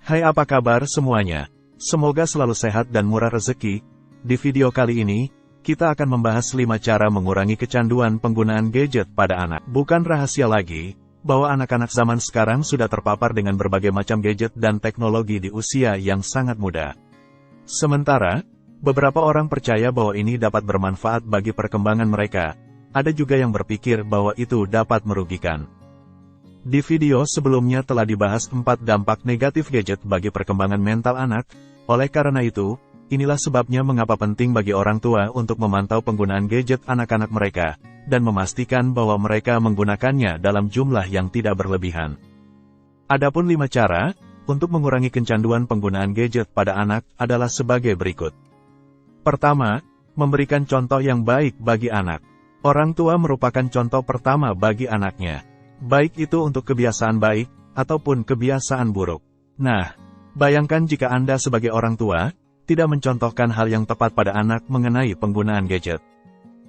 Hai, apa kabar semuanya? Semoga selalu sehat dan murah rezeki. Di video kali ini, kita akan membahas 5 cara mengurangi kecanduan penggunaan gadget pada anak. Bukan rahasia lagi, bahwa anak-anak zaman sekarang sudah terpapar dengan berbagai macam gadget dan teknologi di usia yang sangat muda. Sementara, beberapa orang percaya bahwa ini dapat bermanfaat bagi perkembangan mereka. Ada juga yang berpikir bahwa itu dapat merugikan. Di video sebelumnya telah dibahas 4 dampak negatif gadget bagi perkembangan mental anak. Oleh karena itu, inilah sebabnya mengapa penting bagi orang tua untuk memantau penggunaan gadget anak-anak mereka, dan memastikan bahwa mereka menggunakannya dalam jumlah yang tidak berlebihan. Adapun 5 cara untuk mengurangi kecanduan penggunaan gadget pada anak adalah sebagai berikut. Pertama, memberikan contoh yang baik bagi anak. Orang tua merupakan contoh pertama bagi anaknya. Baik itu untuk kebiasaan baik, ataupun kebiasaan buruk. Nah, bayangkan jika Anda sebagai orang tua, tidak mencontohkan hal yang tepat pada anak mengenai penggunaan gadget.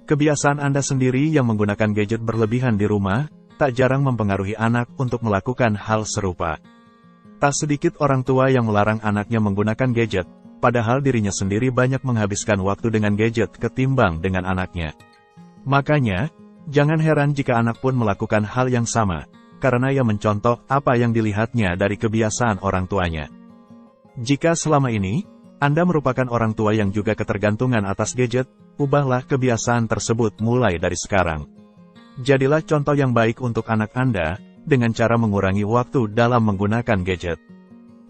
Kebiasaan Anda sendiri yang menggunakan gadget berlebihan di rumah, tak jarang mempengaruhi anak untuk melakukan hal serupa. Tak sedikit orang tua yang melarang anaknya menggunakan gadget, padahal dirinya sendiri banyak menghabiskan waktu dengan gadget ketimbang dengan anaknya. Makanya, jangan heran jika anak pun melakukan hal yang sama, karena ia mencontoh apa yang dilihatnya dari kebiasaan orang tuanya. Jika selama ini, Anda merupakan orang tua yang juga ketergantungan atas gadget, ubahlah kebiasaan tersebut mulai dari sekarang. Jadilah contoh yang baik untuk anak Anda, dengan cara mengurangi waktu dalam menggunakan gadget.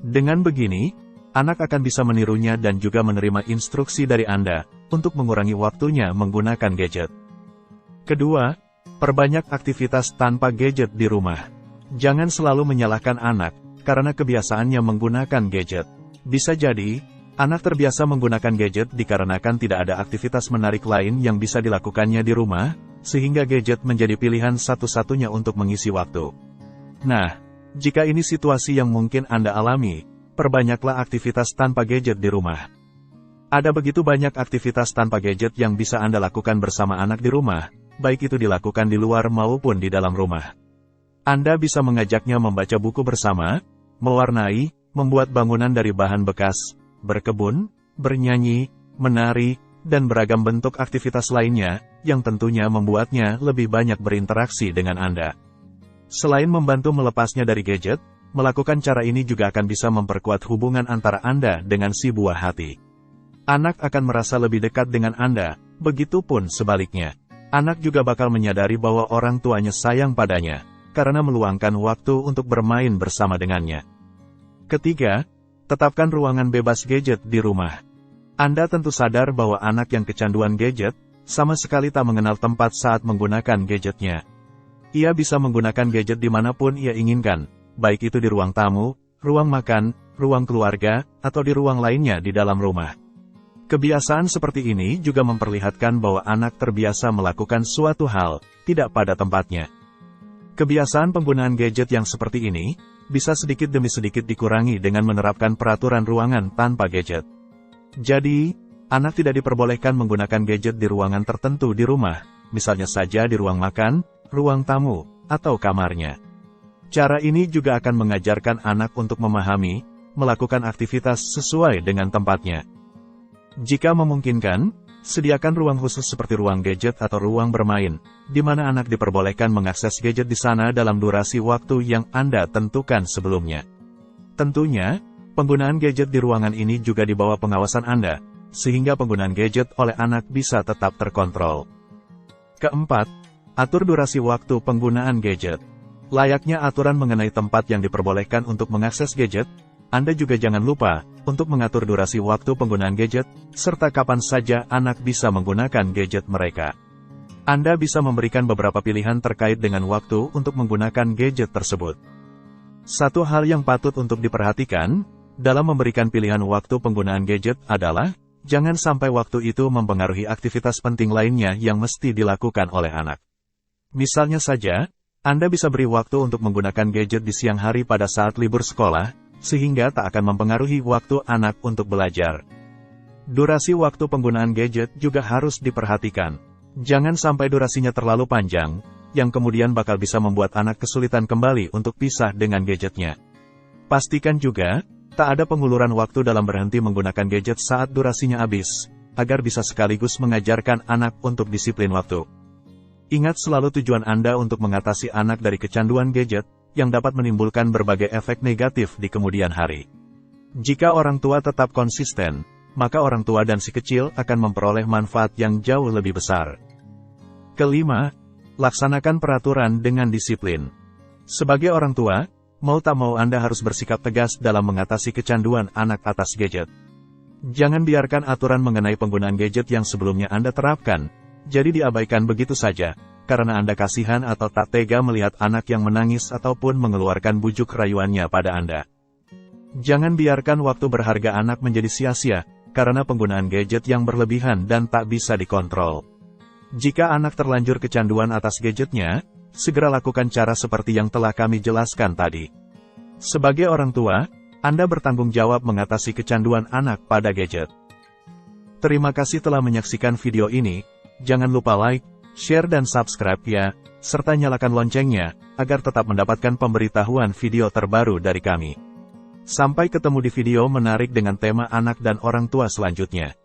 Dengan begini, anak akan bisa menirunya dan juga menerima instruksi dari Anda, untuk mengurangi waktunya menggunakan gadget. Kedua, perbanyak aktivitas tanpa gadget di rumah. Jangan selalu menyalahkan anak, karena kebiasaannya menggunakan gadget. Bisa jadi, anak terbiasa menggunakan gadget dikarenakan tidak ada aktivitas menarik lain yang bisa dilakukannya di rumah, sehingga gadget menjadi pilihan satu-satunya untuk mengisi waktu. Nah, jika ini situasi yang mungkin Anda alami, perbanyaklah aktivitas tanpa gadget di rumah. Ada begitu banyak aktivitas tanpa gadget yang bisa Anda lakukan bersama anak di rumah, baik itu dilakukan di luar maupun di dalam rumah. Anda bisa mengajaknya membaca buku bersama, mewarnai, membuat bangunan dari bahan bekas, berkebun, bernyanyi, menari, dan beragam bentuk aktivitas lainnya, yang tentunya membuatnya lebih banyak berinteraksi dengan Anda. Selain membantu melepasnya dari gadget, melakukan cara ini juga akan bisa memperkuat hubungan antara Anda dengan si buah hati. Anak akan merasa lebih dekat dengan Anda, begitupun sebaliknya. Anak juga bakal menyadari bahwa orang tuanya sayang padanya, karena meluangkan waktu untuk bermain bersama dengannya. Ketiga, tetapkan ruangan bebas gadget di rumah. Anda tentu sadar bahwa anak yang kecanduan gadget, sama sekali tak mengenal tempat saat menggunakan gadgetnya. Ia bisa menggunakan gadget dimanapun ia inginkan, baik itu di ruang tamu, ruang makan, ruang keluarga, atau di ruang lainnya di dalam rumah. Kebiasaan seperti ini juga memperlihatkan bahwa anak terbiasa melakukan suatu hal, tidak pada tempatnya. Kebiasaan penggunaan gadget yang seperti ini, bisa sedikit demi sedikit dikurangi dengan menerapkan peraturan ruangan tanpa gadget. Jadi, anak tidak diperbolehkan menggunakan gadget di ruangan tertentu di rumah, misalnya saja di ruang makan, ruang tamu, atau kamarnya. Cara ini juga akan mengajarkan anak untuk memahami, melakukan aktivitas sesuai dengan tempatnya. Jika memungkinkan, sediakan ruang khusus seperti ruang gadget atau ruang bermain, di mana anak diperbolehkan mengakses gadget di sana dalam durasi waktu yang Anda tentukan sebelumnya. Tentunya, penggunaan gadget di ruangan ini juga di bawah pengawasan Anda, sehingga penggunaan gadget oleh anak bisa tetap terkontrol. Keempat, atur durasi waktu penggunaan gadget. Layaknya aturan mengenai tempat yang diperbolehkan untuk mengakses gadget, Anda juga jangan lupa untuk mengatur durasi waktu penggunaan gadget, serta kapan saja anak bisa menggunakan gadget mereka. Anda bisa memberikan beberapa pilihan terkait dengan waktu untuk menggunakan gadget tersebut. Satu hal yang patut untuk diperhatikan, dalam memberikan pilihan waktu penggunaan gadget adalah, jangan sampai waktu itu mempengaruhi aktivitas penting lainnya yang mesti dilakukan oleh anak. Misalnya saja, Anda bisa beri waktu untuk menggunakan gadget di siang hari pada saat libur sekolah, sehingga tak akan mempengaruhi waktu anak untuk belajar. Durasi waktu penggunaan gadget juga harus diperhatikan. Jangan sampai durasinya terlalu panjang, yang kemudian bakal bisa membuat anak kesulitan kembali untuk pisah dengan gadgetnya. Pastikan juga, Tak ada penguluran waktu dalam berhenti menggunakan gadget saat durasinya habis, agar bisa sekaligus mengajarkan anak untuk disiplin waktu. Ingat selalu tujuan Anda untuk mengatasi anak dari kecanduan gadget, yang dapat menimbulkan berbagai efek negatif di kemudian hari. Jika orang tua tetap konsisten, maka orang tua dan si kecil akan memperoleh manfaat yang jauh lebih besar. Kelima, laksanakan peraturan dengan disiplin. Sebagai orang tua, mau tak mau Anda harus bersikap tegas dalam mengatasi kecanduan anak atas gadget. Jangan biarkan aturan mengenai penggunaan gadget yang sebelumnya Anda terapkan, jadi diabaikan begitu saja, karena Anda kasihan atau tak tega melihat anak yang menangis ataupun mengeluarkan bujuk rayuannya pada Anda. Jangan biarkan waktu berharga anak menjadi sia-sia, karena penggunaan gadget yang berlebihan dan tak bisa dikontrol. Jika anak terlanjur kecanduan atas gadgetnya, segera lakukan cara seperti yang telah kami jelaskan tadi. Sebagai orang tua, Anda bertanggung jawab mengatasi kecanduan anak pada gadget. Terima kasih telah menyaksikan video ini. Jangan lupa like, share dan subscribe ya, serta nyalakan loncengnya, agar tetap mendapatkan pemberitahuan video terbaru dari kami. Sampai ketemu di video menarik dengan tema anak dan orang tua selanjutnya.